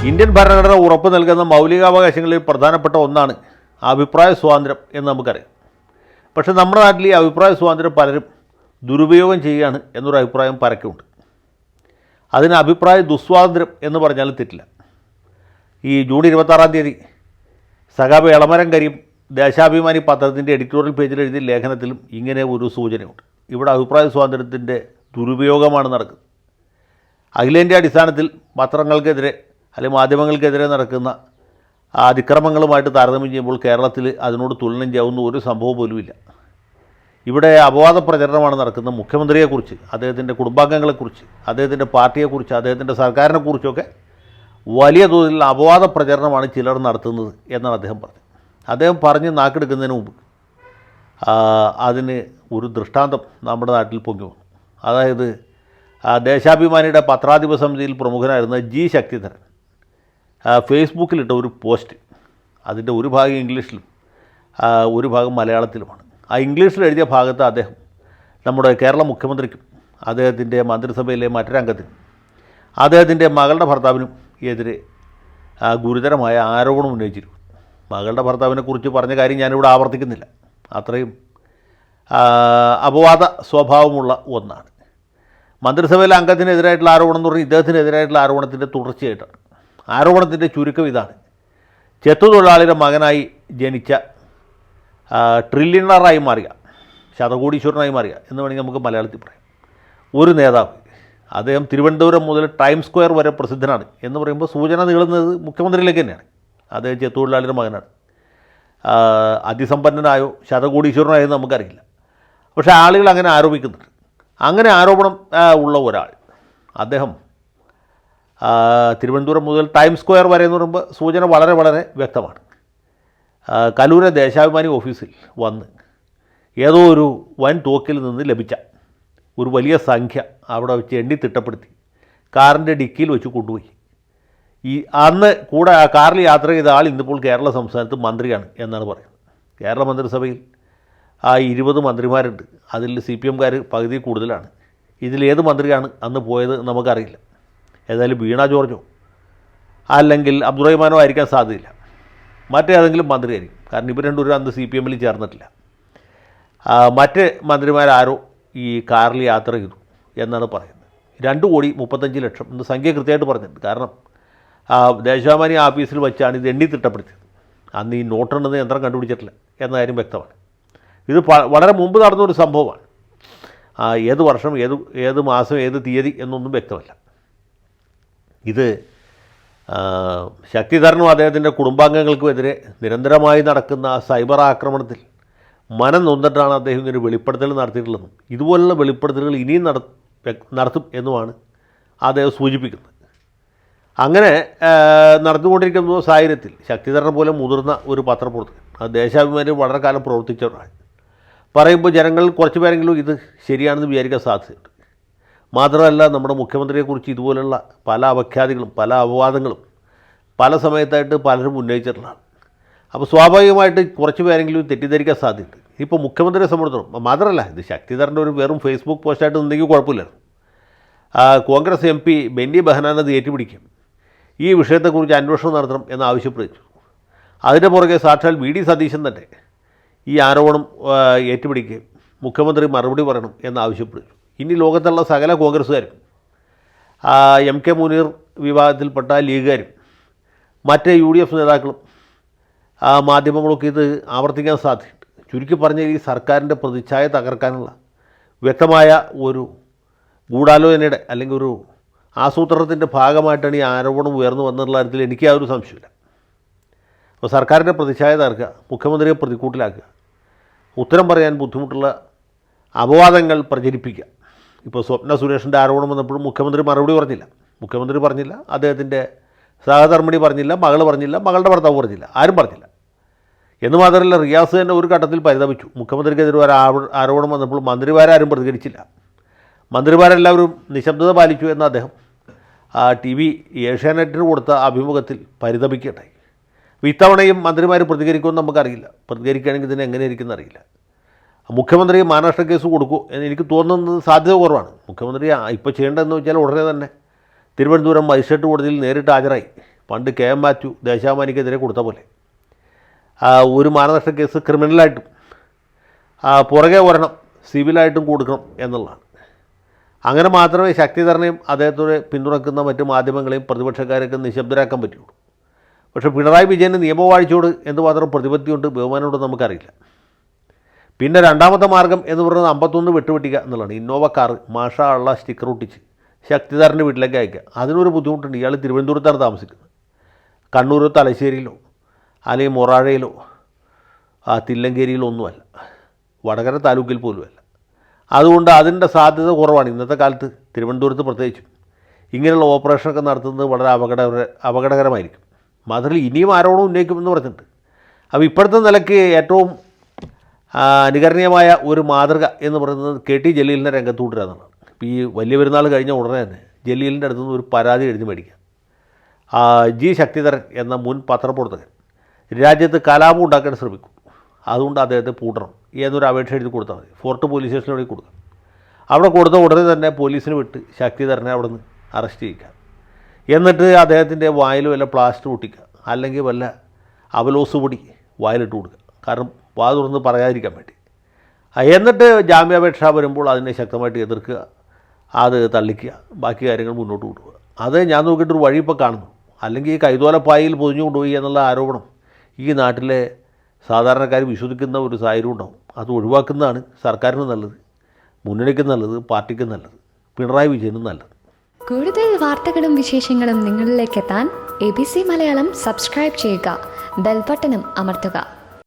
Indian ഭരണഘടന ഉറപ്പു നൽകുന്ന മൗലികാവകാശങ്ങളിൽ പ്രധാനപ്പെട്ട ഒന്നാണ് അഭിപ്രായ സ്വാതന്ത്ര്യം എന്ന് നമുക്കറിയാം. പക്ഷേ നമ്മുടെ നാട്ടിൽ ഈ അഭിപ്രായ സ്വാതന്ത്ര്യം പലരും ദുരുപയോഗം ചെയ്യുകയാണ് എന്നൊരു അഭിപ്രായം പരക്കുണ്ട്. അതിന് അഭിപ്രായ ദുസ്വാതന്ത്ര്യം എന്ന് പറഞ്ഞാലും തെറ്റില്ല. ഈ ജൂൺ 26 സഖാബ് എളമരം കരീം ദേശാഭിമാനി പത്രത്തിൻ്റെ എഡിറ്റോറിയൽ പേജിൽ എഴുതിയ ലേഖനത്തിലും ഇങ്ങനെ ഒരു സൂചനയുണ്ട്. ഇവിടെ അഭിപ്രായ സ്വാതന്ത്ര്യത്തിൻ്റെ ദുരുപയോഗമാണ് നടക്കുന്നത്. അഖിലേന്ത്യാ അടിസ്ഥാനത്തിൽ പത്രങ്ങൾക്കെതിരെ അല്ലെങ്കിൽ മാധ്യമങ്ങൾക്കെതിരെ നടക്കുന്ന അതിക്രമങ്ങളുമായിട്ട് താരതമ്യം ചെയ്യുമ്പോൾ കേരളത്തിൽ അതിനോട് തുലനം ചെയ്യാവുന്ന ഒരു സംഭവം പോലുമില്ല. ഇവിടെ അപവാദ പ്രചരണമാണ് നടക്കുന്നത്. മുഖ്യമന്ത്രിയെക്കുറിച്ച്, അദ്ദേഹത്തിൻ്റെ കുടുംബാംഗങ്ങളെക്കുറിച്ച്, അദ്ദേഹത്തിൻ്റെ പാർട്ടിയെക്കുറിച്ച്, അദ്ദേഹത്തിൻ്റെ സർക്കാരിനെക്കുറിച്ചൊക്കെ വലിയ തോതിലുള്ള അപവാദ പ്രചരണമാണ് ചിലർ നടത്തുന്നത് എന്നാണ് അദ്ദേഹം പറഞ്ഞത്. അദ്ദേഹം പറഞ്ഞ് നാക്കെടുക്കുന്നതിന് മുമ്പ് അതിന് ഒരു ദൃഷ്ടാന്തം നമ്മുടെ നാട്ടിൽ പൊങ്ങി വന്നു. അതായത് ദേശാഭിമാനിയുടെ പത്രാധിപ സമിതിയിൽ പ്രമുഖനായിരുന്ന ജി ശക്തിധരൻ ഫേസ്ബുക്കിലിട്ട ഒരു പോസ്റ്റ്. അതിൻ്റെ ഒരു ഭാഗം ഇംഗ്ലീഷിലും ഒരു ഭാഗം മലയാളത്തിലുമാണ്. ആ ഇംഗ്ലീഷിൽ എഴുതിയ ഭാഗത്ത് അദ്ദേഹം നമ്മുടെ കേരള മുഖ്യമന്ത്രിക്കും അദ്ദേഹത്തിൻ്റെ മന്ത്രിസഭയിലെ മറ്റൊരംഗത്തിനും അദ്ദേഹത്തിൻ്റെ മകളുടെ ഭർത്താവിനും എതിരെ ഗുരുതരമായ ആരോപണം ഉന്നയിച്ചിരുന്നു. മകളുടെ ഭർത്താവിനെക്കുറിച്ച് പറഞ്ഞ കാര്യം ഞാനിവിടെ ആവർത്തിക്കുന്നില്ല. അത്രയും അപവാദ സ്വഭാവമുള്ള ഒന്നാണ്. മന്ത്രിസഭയിലെ അംഗത്തിനെതിരായിട്ടുള്ള ആരോപണം എന്ന് പറഞ്ഞാൽ ഇദ്ദേഹത്തിനെതിരായിട്ടുള്ള ആരോപണത്തിൻ്റെ തുടർച്ചയായിട്ടാണ്. ആരോപണത്തിൻ്റെ ചുരുക്കം ഇതാണ്: ചെത്തുതൊഴിലാളിയുടെ മകനായി ജനിച്ച ട്രില്യണറായി മാറിയ, ശതകോടീശ്വരനായി മാറിയ എന്ന് വേണമെങ്കിൽ നമുക്ക് മലയാളത്തിൽ പറയാം, ഒരു നേതാവ്. അദ്ദേഹം തിരുവനന്തപുരം മുതൽ ടൈം സ്ക്വയർ വരെ പ്രസിദ്ധനാണ് എന്ന് പറയുമ്പോൾ സൂചന നീളുന്നത് മുഖ്യമന്ത്രിയിലേക്ക് തന്നെയാണ്. അദ്ദേഹം ചെത്തുതൊഴിലാളിയുടെ മകനാണ്. അതിസമ്പന്നനായോ ശതകോടീശ്വരനായോ എന്ന് നമുക്കറിയില്ല. പക്ഷേ ആളുകൾ അങ്ങനെ ആരോപിക്കുന്നുണ്ട്. അങ്ങനെ ആരോപണം ഉള്ള ഒരാൾ, അദ്ദേഹം തിരുവനന്തപുരം മുതൽ ടൈം സ്ക്വയർ വരെ എന്ന് പറയുമ്പോൾ സൂചന വളരെ വളരെ വ്യക്തമാണ്. കലൂരെ ദേശാഭിമാനി ഓഫീസിൽ വന്ന് ഏതോ ഒരു വൻ തോക്കിൽ നിന്ന് ലഭിച്ച ഒരു വലിയ സംഖ്യ അവിടെ വെച്ച് എണ്ണി തിട്ടപ്പെടുത്തി കാറിൻ്റെ ഡിക്കിയിൽ വെച്ച് കൊണ്ടുപോയി. അന്ന് കൂടെ ആ കാറിൽ യാത്ര ചെയ്ത ആൾ ഇന്നിപ്പോൾ കേരള സംസ്ഥാനത്ത് മന്ത്രിയാണ് എന്നാണ് പറയുന്നത്. കേരള മന്ത്രിസഭയിൽ 20 മന്ത്രിമാരുണ്ട്. അതിൽ CPMകാർ പകുതി കൂടുതലാണ്. ഇതിലേത് മന്ത്രിയാണ് അന്ന് പോയത് നമുക്കറിയില്ല. ഏതായാലും വീണ ജോർജോ അല്ലെങ്കിൽ അബ്ദുറഹിമാനോ ആയിരിക്കാൻ സാധ്യതയില്ല. മറ്റേതെങ്കിലും മന്ത്രിയായിരിക്കും. കാരണം ഇവർ രണ്ടുപേരും അന്ന് CPMൽ ചേർന്നിട്ടില്ല. മറ്റ് മന്ത്രിമാരാരോ ഈ കാറിൽ യാത്ര ചെയ്തു എന്നാണ് പറയുന്നത്. 2,35,00,000 എന്ന് സംഖ്യ കൃത്യമായിട്ട് പറഞ്ഞിട്ടുണ്ട്. കാരണം ദേശാഭിമാനി ആഫീസിൽ വെച്ചാണ് ഇത് എണ്ണി തിട്ടപ്പെടുത്തിയത്. അന്ന് ഈ നോട്ടെണ്ണുന്ന യന്ത്രം കണ്ടുപിടിച്ചിട്ടില്ല എന്ന കാര്യം വ്യക്തമാണ്. ഇത് വളരെ മുമ്പ് നടന്നൊരു സംഭവമാണ്. ഏത് വർഷം, ഏത് മാസം, ഏത് തീയതി എന്നൊന്നും വ്യക്തമല്ല. ഇത് ശക്തിധരനും അദ്ദേഹത്തിൻ്റെ കുടുംബാംഗങ്ങൾക്കുമെതിരെ നിരന്തരമായി നടക്കുന്ന സൈബർ ആക്രമണത്തിൽ മനം നൊന്നിട്ടാണ് അദ്ദേഹം ഇങ്ങനെ വെളിപ്പെടുത്തൽ നടത്തിയിട്ടുള്ളതും ഇതുപോലുള്ള വെളിപ്പെടുത്തലുകൾ ഇനിയും നടത്തും എന്നുമാണ് അദ്ദേഹം സൂചിപ്പിക്കുന്നത്. അങ്ങനെ നടന്നുകൊണ്ടിരിക്കുന്ന സാഹചര്യത്തിൽ ശക്തിധരനെ പോലെ മുതിർന്ന ഒരു പത്രപ്രവർത്തകൻ, അത് ദേശാഭിമാനി വളരെ കാലം പ്രവർത്തിച്ച ഒരാൾ പറയുമ്പോൾ ജനങ്ങൾ കുറച്ച് പേരെങ്കിലും ഇത് ശരിയാണെന്ന് വിചാരിക്കാൻ സാധ്യതയുണ്ട്. മാത്രമല്ല, നമ്മുടെ മുഖ്യമന്ത്രിയെക്കുറിച്ച് ഇതുപോലുള്ള പല അപഖ്യാതികളും പല അപവാദങ്ങളും പല സമയത്തായിട്ട് പലരും ഉന്നയിച്ചിട്ടുള്ളതാണ്. അപ്പോൾ സ്വാഭാവികമായിട്ട് കുറച്ച് പേരെങ്കിലും തെറ്റിദ്ധരിക്കാൻ സാധ്യതയുണ്ട്. ഇപ്പോൾ മുഖ്യമന്ത്രിയെ സംബന്ധിച്ചിടത്തോളം മാത്രമല്ല, ഇത് ശക്തിധരൻ്റെ ഒരു വെറും ഫേസ്ബുക്ക് പോസ്റ്റായിട്ട് നിന്നെങ്കിൽ കുഴപ്പമില്ലായിരുന്നു. കോൺഗ്രസ് MP ബെന്നി ബെഹനാൻ അത് ഏറ്റുപിടിക്കും, ഈ വിഷയത്തെക്കുറിച്ച് അന്വേഷണം നടത്തണം എന്നാവശ്യപ്പെട്ടു. അതിൻ്റെ പുറകെ സാക്ഷാൽ VD സതീശൻ തന്നെ ഈ ആരോപണം ഏറ്റുപിടിക്കുകയും മുഖ്യമന്ത്രി മറുപടി പറയണം എന്നാവശ്യപ്പെട്ടു. ഇനി ലോകത്തുള്ള സകല കോൺഗ്രസ്സുകാരും MK മുനീർ വിഭാഗത്തിൽപ്പെട്ട ലീഗുകാരും മറ്റ് UDF നേതാക്കളും മാധ്യമങ്ങളൊക്കെ ഇത് ആവർത്തിക്കാൻ സാധ്യതയുണ്ട്. ചുരുക്കി പറഞ്ഞാൽ ഈ സർക്കാരിൻ്റെ പ്രതിച്ഛായ തകർക്കാനുള്ള വ്യക്തമായ ഒരു ഗൂഢാലോചനയുടെ അല്ലെങ്കിൽ ഒരു ആസൂത്രണത്തിൻ്റെ ഭാഗമായിട്ടാണ് ഈ ആരോപണം ഉയർന്നു വന്നുള്ള കാര്യത്തിൽ എനിക്ക് യാതൊരു സംശയമില്ല. അപ്പോൾ സർക്കാരിൻ്റെ പ്രതിച്ഛായ തകർക്കുക, മുഖ്യമന്ത്രിയെ പ്രതിക്കൂട്ടിലാക്കുക, ഉത്തരം പറയാൻ ബുദ്ധിമുട്ടുള്ള അപവാദങ്ങൾ പ്രചരിപ്പിക്കുക. ഇപ്പോൾ സ്വപ്ന സുരേഷിൻ്റെ ആരോപണം വന്നപ്പോഴും മുഖ്യമന്ത്രി മറുപടി പറഞ്ഞില്ല. മുഖ്യമന്ത്രി പറഞ്ഞില്ല, അദ്ദേഹത്തിൻ്റെ സഹധർമ്മിണി പറഞ്ഞില്ല, മകൾ പറഞ്ഞില്ല, മകളുടെ ഭർത്താവ് പറഞ്ഞില്ല, ആരും പറഞ്ഞില്ല. എന്ന് മാത്രമല്ല, റിയാസ് തന്നെ ഒരു ഘട്ടത്തിൽ പരിതപിച്ചു. മുഖ്യമന്ത്രിക്കെതിരെ ഒരു ആരോപണം വന്നപ്പോൾ മന്ത്രിമാരാരും പ്രതികരിച്ചില്ല, മന്ത്രിമാരെല്ലാവരും നിശബ്ദത പാലിച്ചു എന്ന് അദ്ദേഹം TV ഏഷ്യാനെറ്റിന് കൊടുത്ത അഭിമുഖത്തിൽ പരിതപിക്കട്ടെ. ഇത്തവണയും മന്ത്രിമാർ പ്രതികരിക്കുമെന്ന് നമുക്കറിയില്ല. പ്രതികരിക്കുകയാണെങ്കിൽ ഇതിന് എങ്ങനെ ഇരിക്കുന്ന അറിയില്ല. മുഖ്യമന്ത്രി മാനനഷ്ട കേസ് കൊടുക്കൂ എന്ന് എനിക്ക് തോന്നുന്നത് സാധ്യത കുറവാണ്. മുഖ്യമന്ത്രി ഇപ്പോൾ ചെയ്യേണ്ടതെന്ന് വെച്ചാൽ ഉടനെ തന്നെ തിരുവനന്തപുരം മജിസ്ട്രേറ്റ് കോടതിയിൽ നേരിട്ട് ഹാജരായി പണ്ട് KM മാത്യു ദേശാഭിമാനിക്കെതിരെ കൊടുത്ത പോലെ ഒരു മാനനഷ്ട കേസ് ക്രിമിനലായിട്ടും പുറകെ ഒരെണ്ണം സിവിലായിട്ടും കൊടുക്കണം എന്നുള്ളതാണ്. അങ്ങനെ മാത്രമേ ശക്തിധരനെയും അദ്ദേഹത്തോടെ പിന്തുണക്കുന്ന മറ്റ് മാധ്യമങ്ങളെയും പ്രതിപക്ഷക്കാരെയൊക്കെ നിശബ്ദരാക്കാൻ പറ്റുള്ളൂ. പക്ഷേ പിണറായി വിജയന് നിയമവാഴ്ചയോട് എന്തുമാത്രം പ്രതിപത്തിയുണ്ട്, ബഹുമാനമുണ്ട് നമുക്കറിയില്ല. പിന്നെ രണ്ടാമത്തെ മാർഗ്ഗം എന്ന് പറയുന്നത് 51 വെട്ടുവെട്ടിക്കുക എന്നുള്ളതാണ്. ഇന്നോവ കാറ് മാഷാ ഉള്ള സ്റ്റിക്കർ ഒട്ടിച്ച് ശക്തിധരൻ്റെ വീട്ടിലേക്ക് അയക്കുക. അതിനൊരു ബുദ്ധിമുട്ടുണ്ട്. ഇയാൾ തിരുവനന്തപുരത്താണ് താമസിക്കുന്നത്. കണ്ണൂരോ തലശ്ശേരിയിലോ അല്ലെങ്കിൽ മൊറാഴയിലോ തില്ലങ്കേരിയിലോ ഒന്നുമല്ല, വടകര താലൂക്കിൽ പോലുമല്ല. അതുകൊണ്ട് അതിൻ്റെ സാധ്യത കുറവാണ് ഇന്നത്തെ കാലത്ത്. തിരുവനന്തപുരത്ത് പ്രത്യേകിച്ചും ഇങ്ങനെയുള്ള ഓപ്പറേഷനൊക്കെ നടത്തുന്നത് വളരെ അപകടകരമായിരിക്കും. മാത്രമല്ല ഇനിയും ആരോപണം ഉന്നയിക്കുമെന്ന് പറഞ്ഞിട്ടുണ്ട്. അപ്പോൾ ഇപ്പോഴത്തെ നിലയ്ക്ക് ഏറ്റവും അനുകരണീയമായ ഒരു മാതൃക എന്ന് പറയുന്നത് KT ജലീലിനെ രംഗത്ത് കൊണ്ടുവരിക എന്നുള്ളതാണ്. ഇപ്പോൾ ഈ വലിയ പെരുന്നാൾ കഴിഞ്ഞ ഉടനെ തന്നെ ജലീലിൻ്റെ അടുത്തുനിന്ന് ഒരു പരാതി എഴുതി മേടിക്കുക. G ശക്തിധരൻ എന്ന മുൻ പത്രപ്രവർത്തകൻ രാജ്യത്ത് കലാപം ഉണ്ടാക്കാൻ ശ്രമിക്കും, അതുകൊണ്ട് അദ്ദേഹത്തെ പൂട്ടണം എന്നൊരു അപേക്ഷ എഴുതി കൊടുത്താൽ മതി. ഫോർട്ട് പോലീസ് സ്റ്റേഷനിൽ കൊടുക്കുക. അവിടെ കൊടുത്ത ഉടനെ തന്നെ പോലീസിന് വിട്ട് ശക്തിധരനെ അവിടെ നിന്ന് അറസ്റ്റ് ചെയ്യിക്കുക. എന്നിട്ട് അദ്ദേഹത്തിൻ്റെ വായിൽ വല്ല പ്ലാസ്റ്റർ ഒട്ടിക്കുക, അല്ലെങ്കിൽ വല്ല അവലോസ് പൊടി വായിലിട്ട് കൊടുക്കുക. കാരണം വാ തുറന്ന് പറയാതിരിക്കാൻ വേണ്ടി. എന്നിട്ട് ജാമ്യാപേക്ഷ വരുമ്പോൾ അതിനെ ശക്തമായിട്ട് എതിർക്കുക, അത് തള്ളിക്കുക, ബാക്കി കാര്യങ്ങൾ മുന്നോട്ട് കൊണ്ടുപോകുക. അത് ഞാൻ നോക്കിയിട്ടൊരു വഴി ഇപ്പോൾ കാണുന്നു. അല്ലെങ്കിൽ ഈ കൈതോലപ്പായിൽ പൊതിഞ്ഞു കൊണ്ടുപോയി എന്നുള്ള ആരോപണം ഈ നാട്ടിലെ സാധാരണക്കാർ വിശ്വസിക്കുന്ന ഒരു സാഹചര്യം ഉണ്ടാവും. അത് ഒഴിവാക്കുന്നതാണ് സർക്കാരിന് നല്ലത്, മുന്നണിക്ക് നല്ലത്, പാർട്ടിക്ക് നല്ലത്, പിണറായി വിജയനും നല്ലത്. കൂടുതൽ വാർത്തകളും വിശേഷങ്ങളും നിങ്ങളിലേക്ക് എത്താൻ ABC മലയാളം സബ്സ്ക്രൈബ് ചെയ്യുക, ബെൽ ബട്ടണും അമർത്തുക.